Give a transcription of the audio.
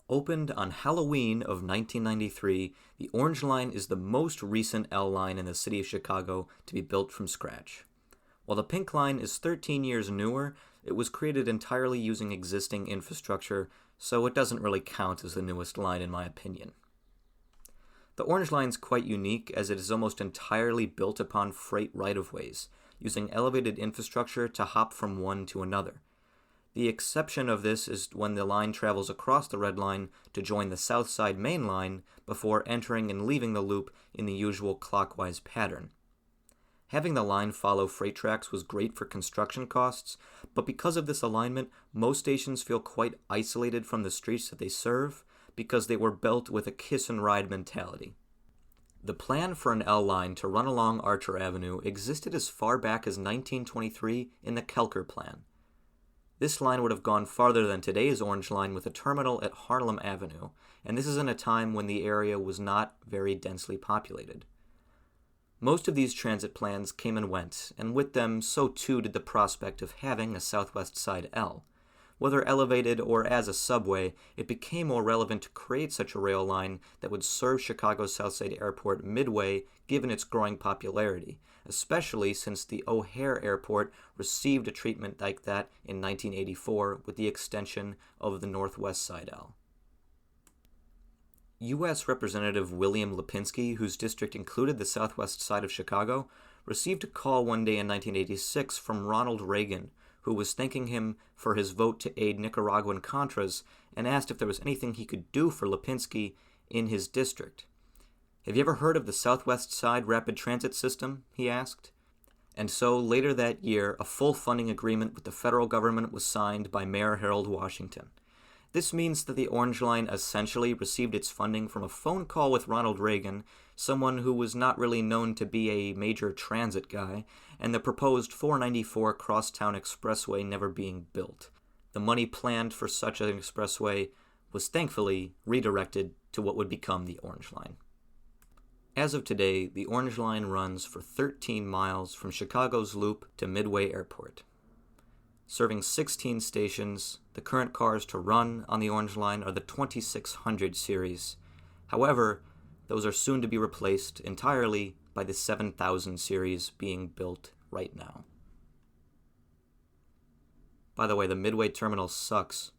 Opened on Halloween of 1993, the Orange Line is the most recent L line in the city of Chicago to be built from scratch. While the Pink Line is 13 years newer, it was created entirely using existing infrastructure, so it doesn't really count as the newest line in my opinion. The Orange Line is quite unique as it is almost entirely built upon freight right-of-ways, using elevated infrastructure to hop from one to another. The exception of this is when the line travels across the Red Line to join the South Side Main Line before entering and leaving the loop in the usual clockwise pattern. Having the line follow freight tracks was great for construction costs, but because of this alignment, most stations feel quite isolated from the streets that they serve because they were built with a kiss-and-ride mentality. The plan for an L line to run along Archer Avenue existed as far back as 1923 in the Kelker Plan. This line would have gone farther than today's Orange Line with a terminal at Harlem Avenue, and this is in a time when the area was not very densely populated. Most of these transit plans came and went, and with them, so too did the prospect of having a Southwest Side L. Whether elevated or as a subway, it became more relevant to create such a rail line that would serve Chicago's Southside Airport midway given its growing popularity, especially since the O'Hare Airport received a treatment like that in 1984 with the extension of the Northwest Side L. U.S. Representative William Lipinski, whose district included the southwest side of Chicago, received a call one day in 1986 from Ronald Reagan, who was thanking him for his vote to aid Nicaraguan Contras and asked if there was anything he could do for Lipinski in his district. "Have you ever heard of the Southwest Side Rapid Transit System?" he asked. And so, later that year, a full funding agreement with the federal government was signed by Mayor Harold Washington. This means that the Orange Line essentially received its funding from a phone call with Ronald Reagan, someone who was not really known to be a major transit guy, and the proposed 494 Crosstown Expressway never being built. The money planned for such an expressway was thankfully redirected to what would become the Orange Line. As of today, the Orange Line runs for 13 miles from Chicago's Loop to Midway Airport. Serving 16 stations, the current cars to run on the Orange Line are the 2600 series. However, those are soon to be replaced entirely by the 7000 series being built right now. By the way, the Midway terminal sucks.